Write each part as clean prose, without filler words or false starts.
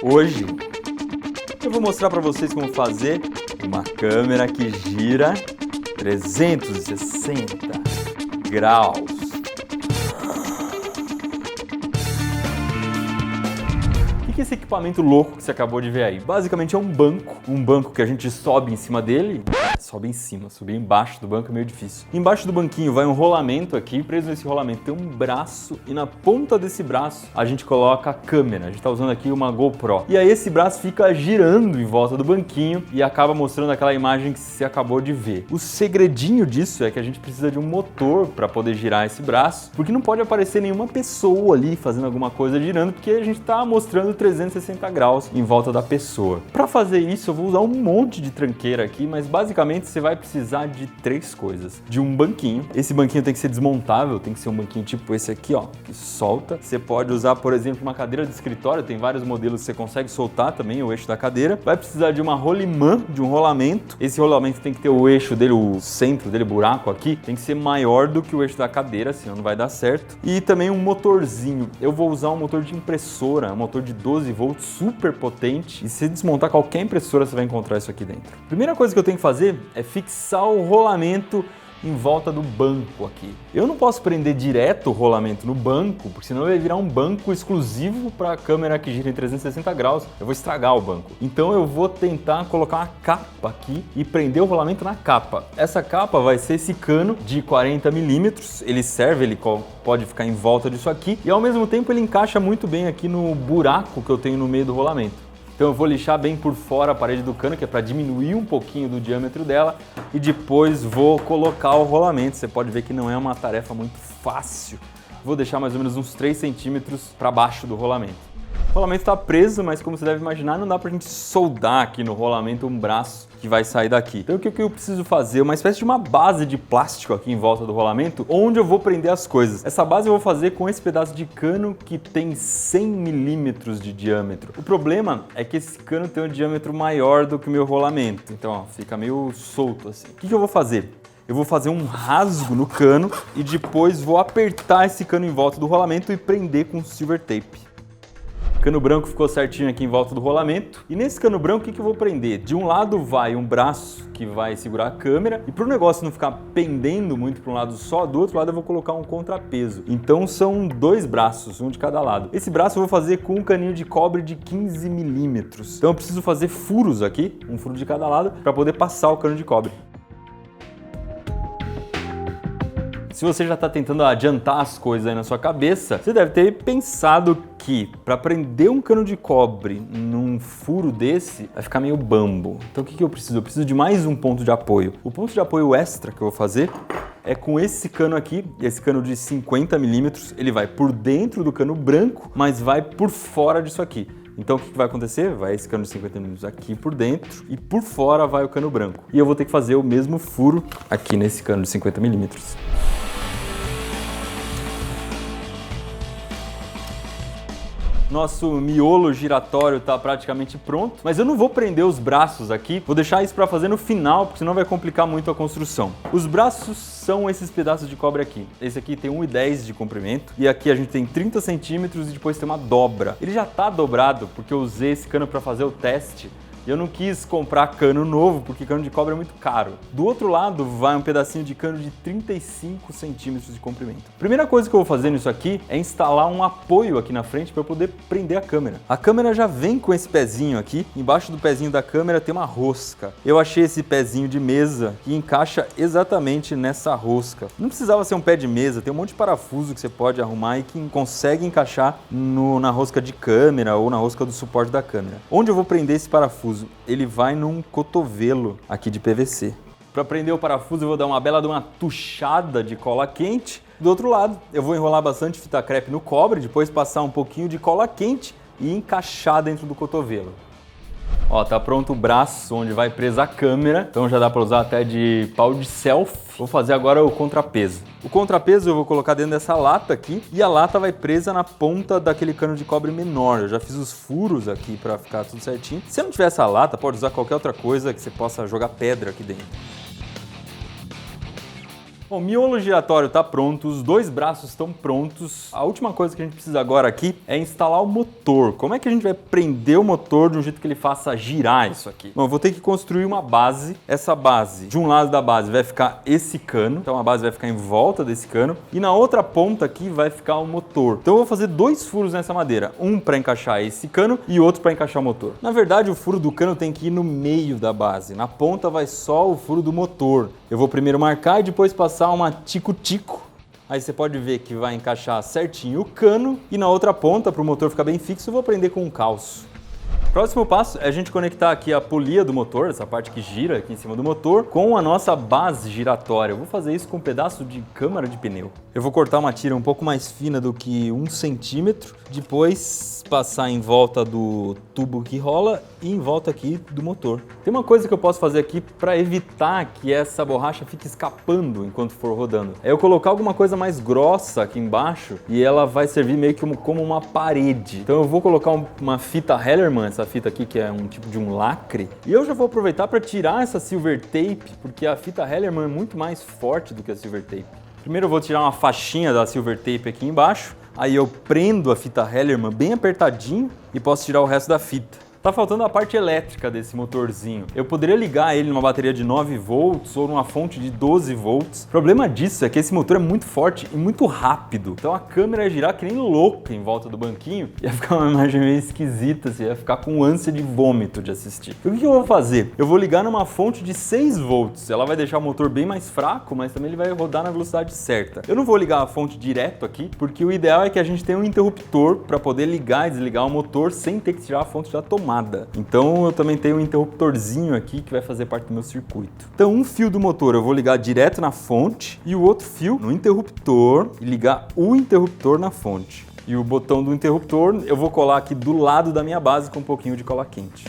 Hoje eu vou mostrar para vocês como fazer uma câmera que gira 360 graus. O que é esse equipamento louco que você acabou de ver aí? Basicamente é um banco que a gente sobe em cima dele. Sobe em cima, subir embaixo do banco é meio difícil. Embaixo do banquinho vai um rolamento aqui, preso nesse rolamento tem um braço e na ponta desse braço a gente coloca a câmera. A gente tá usando aqui uma GoPro. E aí esse braço fica girando em volta do banquinho e acaba mostrando aquela imagem que você acabou de ver. O segredinho disso é que a gente precisa de um motor para poder girar esse braço, porque não pode aparecer nenhuma pessoa ali fazendo alguma coisa girando, porque a gente tá mostrando 360 graus em volta da pessoa. Para fazer isso eu vou usar um monte de tranqueira aqui, mas basicamente você vai precisar de 3 coisas. De um banquinho. Esse banquinho tem que ser desmontável, tem que ser um banquinho tipo esse aqui, ó, que solta. Você pode usar, por exemplo, uma cadeira de escritório, tem vários modelos que você consegue soltar também o eixo da cadeira. Vai precisar de uma rolimã, de um rolamento. Esse rolamento tem que ter o eixo dele, o centro dele, o buraco aqui, tem que ser maior do que o eixo da cadeira, senão não vai dar certo. E também um motorzinho. Eu vou usar um motor de impressora, um motor de 12 volts, super potente. E se desmontar qualquer impressora, você vai encontrar isso aqui dentro. Primeira coisa que eu tenho que fazer é fixar o rolamento em volta do banco aqui. Eu não posso prender direto o rolamento no banco, porque senão vai virar um banco exclusivo para a câmera que gira em 360 graus. Eu vou estragar o banco. Então eu vou tentar colocar uma capa aqui e prender o rolamento na capa. Essa capa vai ser esse cano de 40 milímetros. Ele pode ficar em volta disso aqui e ao mesmo tempo ele encaixa muito bem aqui no buraco que eu tenho no meio do rolamento. Então eu vou lixar bem por fora a parede do cano, que é para diminuir um pouquinho do diâmetro dela, e depois vou colocar o rolamento. Você pode ver que não é uma tarefa muito fácil. Vou deixar mais ou menos uns 3 centímetros para baixo do rolamento. O rolamento está preso, mas como você deve imaginar, não dá pra gente soldar aqui no rolamento um braço que vai sair daqui. Então o que eu preciso fazer? Uma espécie de uma base de plástico aqui em volta do rolamento, onde eu vou prender as coisas. Essa base eu vou fazer com esse pedaço de cano que tem 100 milímetros de diâmetro. O problema é que esse cano tem um diâmetro maior do que o meu rolamento. Então ó, fica meio solto assim. O que eu vou fazer? Eu vou fazer um rasgo no cano e depois vou apertar esse cano em volta do rolamento e prender com silver tape. O cano branco ficou certinho aqui em volta do rolamento. E nesse cano branco, o que eu vou prender? De um lado vai um braço que vai segurar a câmera. E para o negócio não ficar pendendo muito para um lado só, do outro lado eu vou colocar um contrapeso. Então são 2 braços, um de cada lado. Esse braço eu vou fazer com um caninho de cobre de 15 milímetros. Então eu preciso fazer furos aqui, um furo de cada lado, para poder passar o cano de cobre. Se você já está tentando adiantar as coisas aí na sua cabeça, você deve ter pensado que para prender um cano de cobre num furo desse, vai ficar meio bambo. Então o que eu preciso? Eu preciso de mais um ponto de apoio. O ponto de apoio extra que eu vou fazer é com esse cano aqui, esse cano de 50 milímetros, ele vai por dentro do cano branco, mas vai por fora disso aqui. Então o que vai acontecer? Vai esse cano de 50 milímetros aqui por dentro e por fora vai o cano branco. E eu vou ter que fazer o mesmo furo aqui nesse cano de 50 milímetros. Nosso miolo giratório está praticamente pronto, mas eu não vou prender os braços aqui, vou deixar isso para fazer no final, porque senão vai complicar muito a construção. Os braços são esses pedaços de cobre aqui. Esse aqui tem 1,10 de comprimento e aqui a gente tem 30 centímetros e depois tem uma dobra. Ele já está dobrado porque eu usei esse cano para fazer o teste. E eu não quis comprar cano novo, porque cano de cobre é muito caro. Do outro lado vai um pedacinho de cano de 35 centímetros de comprimento. Primeira coisa que eu vou fazer nisso aqui é instalar um apoio aqui na frente para eu poder prender a câmera. A câmera já vem com esse pezinho aqui. Embaixo do pezinho da câmera tem uma rosca. Eu achei esse pezinho de mesa que encaixa exatamente nessa rosca. Não precisava ser um pé de mesa, tem um monte de parafuso que você pode arrumar e que consegue encaixar na rosca de câmera ou na rosca do suporte da câmera. Onde eu vou prender esse parafuso? Ele vai num cotovelo aqui de PVC. Para prender o parafuso eu vou dar uma bela de uma tuchada de cola quente. Do outro lado eu vou enrolar bastante fita crepe no cobre, depois passar um pouquinho de cola quente e encaixar dentro do cotovelo. Ó, tá pronto o braço onde vai presa a câmera, então já dá para usar até de pau de selfie. Vou fazer agora o contrapeso. O contrapeso eu vou colocar dentro dessa lata aqui e a lata vai presa na ponta daquele cano de cobre menor. Eu já fiz os furos aqui para ficar tudo certinho. Se não tiver essa lata, pode usar qualquer outra coisa que você possa jogar pedra aqui dentro. Bom, o miolo giratório está pronto, os dois braços estão prontos. A última coisa que a gente precisa agora aqui é instalar o motor. Como é que a gente vai prender o motor de um jeito que ele faça girar isso aqui? Bom, eu vou ter que construir uma base. Essa base, de um lado da base vai ficar esse cano, então a base vai ficar em volta desse cano, e na outra ponta aqui vai ficar o motor. Então eu vou fazer dois furos nessa madeira, um para encaixar esse cano e outro para encaixar o motor. Na verdade, o furo do cano tem que ir no meio da base, na ponta vai só o furo do motor. Eu vou primeiro marcar e depois passar uma tico-tico. Aí você pode ver que vai encaixar certinho o cano e na outra ponta, para o motor ficar bem fixo, eu vou prender com um calço. Próximo passo é a gente conectar aqui a polia do motor, essa parte que gira aqui em cima do motor, com a nossa base giratória. Eu vou fazer isso com um pedaço de câmara de pneu. Eu vou cortar uma tira um pouco mais fina do que 1 centímetro, depois passar em volta do tubo que rola e em volta aqui do motor. Tem uma coisa que eu posso fazer aqui para evitar que essa borracha fique escapando enquanto for rodando. É eu colocar alguma coisa mais grossa aqui embaixo e ela vai servir meio que como uma parede. Então eu vou colocar uma fita Hellerman, essa fita aqui que é um tipo de um lacre, e eu já vou aproveitar para tirar essa silver tape, porque a fita Hellerman é muito mais forte do que a silver tape. Primeiro eu vou tirar uma faixinha da silver tape aqui embaixo, aí eu prendo a fita Hellerman bem apertadinho e posso tirar o resto da fita. Tá faltando a parte elétrica desse motorzinho. Eu poderia ligar ele numa bateria de 9 volts ou numa fonte de 12 volts. O problema disso é que esse motor é muito forte e muito rápido. Então a câmera ia girar que nem louca em volta do banquinho. Ia ficar uma imagem meio esquisita, você ia ficar com ânsia de vômito de assistir. E o que eu vou fazer? Eu vou ligar numa fonte de 6 volts. Ela vai deixar o motor bem mais fraco, mas também ele vai rodar na velocidade certa. Eu não vou ligar a fonte direto aqui, porque o ideal é que a gente tenha um interruptor para poder ligar e desligar o motor sem ter que tirar a fonte da tomada. Então eu também tenho um interruptorzinho aqui que vai fazer parte do meu circuito. Então um fio do motor eu vou ligar direto na fonte e o outro fio no interruptor e ligar o interruptor na fonte. E o botão do interruptor eu vou colar aqui do lado da minha base com um pouquinho de cola quente.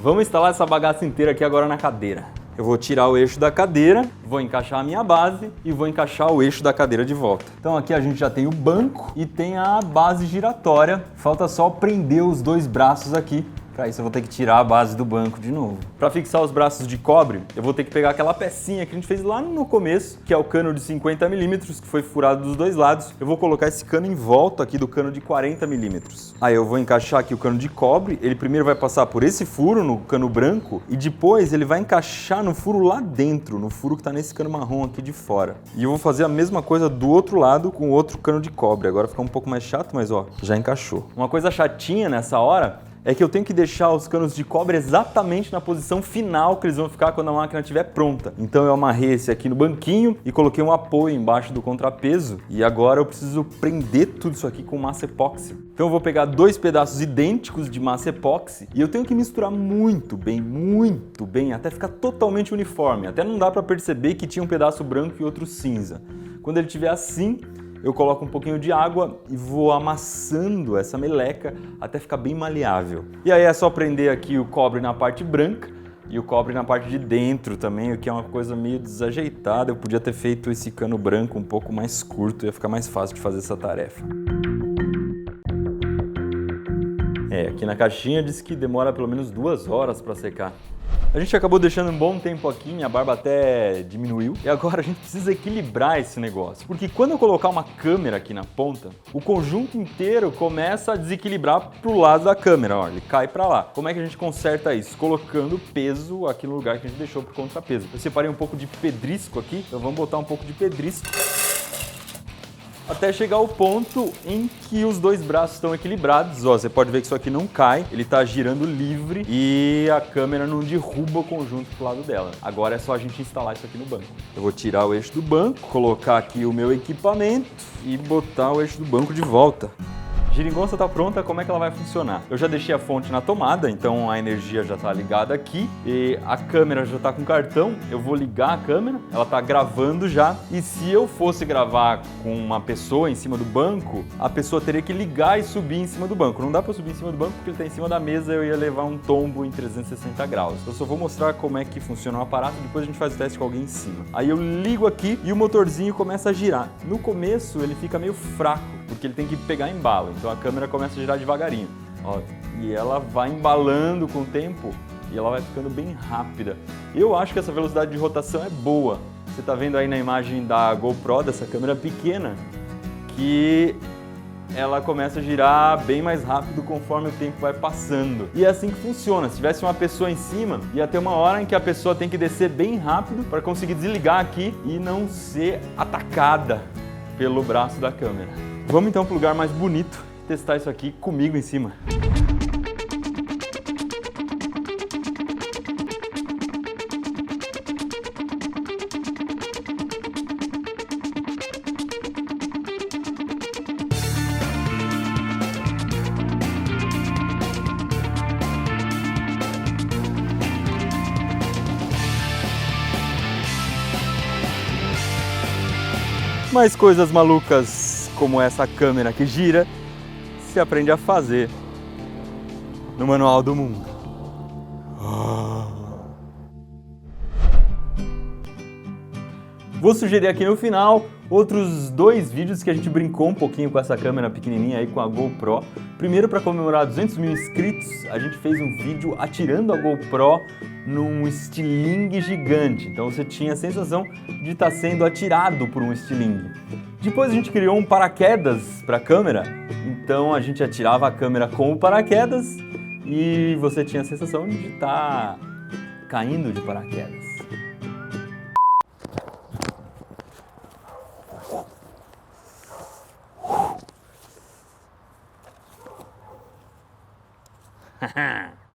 Vamos instalar essa bagaça inteira aqui agora na cadeira. Eu vou tirar o eixo da cadeira, vou encaixar a minha base e vou encaixar o eixo da cadeira de volta. Então aqui a gente já tem o banco e tem a base giratória. Falta só prender os dois braços aqui. Para isso eu vou ter que tirar a base do banco de novo. Para fixar os braços de cobre, eu vou ter que pegar aquela pecinha que a gente fez lá no começo, que é o cano de 50 milímetros, que foi furado dos dois lados. Eu vou colocar esse cano em volta aqui do cano de 40 milímetros. Aí eu vou encaixar aqui o cano de cobre, ele primeiro vai passar por esse furo no cano branco e depois ele vai encaixar no furo lá dentro, no furo que está nesse cano marrom aqui de fora. E eu vou fazer a mesma coisa do outro lado com o outro cano de cobre. Agora fica um pouco mais chato, mas ó, já encaixou. Uma coisa chatinha nessa hora é que eu tenho que deixar os canos de cobre exatamente na posição final que eles vão ficar quando a máquina estiver pronta. Então eu amarrei esse aqui no banquinho e coloquei um apoio embaixo do contrapeso e agora eu preciso prender tudo isso aqui com massa epóxi. Então eu vou pegar dois pedaços idênticos de massa epóxi e eu tenho que misturar muito bem, até ficar totalmente uniforme. Até não dá para perceber que tinha um pedaço branco e outro cinza. Quando ele estiver assim, eu coloco um pouquinho de água e vou amassando essa meleca até ficar bem maleável. E aí é só prender aqui o cobre na parte branca e o cobre na parte de dentro também, o que é uma coisa meio desajeitada. Eu podia ter feito esse cano branco um pouco mais curto, ia ficar mais fácil de fazer essa tarefa. Aqui na caixinha diz que demora pelo menos 2 horas para secar. A gente acabou deixando um bom tempo aqui, minha barba até diminuiu. E agora a gente precisa equilibrar esse negócio. Porque quando eu colocar uma câmera aqui na ponta, o conjunto inteiro começa a desequilibrar pro lado da câmera. Ó, ele cai para lá. Como é que a gente conserta isso? Colocando peso aqui no lugar que a gente deixou pro contrapeso. Eu separei um pouco de pedrisco aqui, então vamos botar um pouco de pedrisco. Até chegar ao ponto em que os dois braços estão equilibrados. Ó, você pode ver que isso aqui não cai, ele está girando livre e a câmera não derruba o conjunto pro lado dela. Agora é só a gente instalar isso aqui no banco. Eu vou tirar o eixo do banco, colocar aqui o meu equipamento e botar o eixo do banco de volta. A geringonça está pronta, como é que ela vai funcionar? Eu já deixei a fonte na tomada, então a energia já está ligada aqui e a câmera já está com cartão. Eu vou ligar a câmera, ela está gravando já. E se eu fosse gravar com uma pessoa em cima do banco, a pessoa teria que ligar e subir em cima do banco. Não dá para subir em cima do banco porque ele está em cima da mesa, eu ia levar um tombo em 360 graus. Eu só vou mostrar como é que funciona o aparato, depois a gente faz o teste com alguém em cima. Aí eu ligo aqui e o motorzinho começa a girar. No começo ele fica meio fraco, porque ele tem que pegar embalo. Então a câmera começa a girar devagarinho. Ó, e ela vai embalando com o tempo e ela vai ficando bem rápida. Eu acho que essa velocidade de rotação é boa. Você está vendo aí na imagem da GoPro, dessa câmera pequena, que ela começa a girar bem mais rápido conforme o tempo vai passando. E é assim que funciona. Se tivesse uma pessoa em cima, ia ter uma hora em que a pessoa tem que descer bem rápido para conseguir desligar aqui e não ser atacada pelo braço da câmera. Vamos então para o lugar mais bonito testar isso aqui comigo em cima. Mas coisas malucas como essa câmera que gira, se aprende a fazer no Manual do Mundo. Vou sugerir aqui no final outros 2 vídeos que a gente brincou um pouquinho com essa câmera pequenininha aí, com a GoPro. Primeiro, para comemorar 200 mil inscritos, a gente fez um vídeo atirando a GoPro num estilingue gigante. Então você tinha a sensação de estar sendo atirado por um estilingue. Depois a gente criou um paraquedas para a câmera. Então a gente atirava a câmera com o paraquedas e você tinha a sensação de estar caindo de paraquedas. Haha!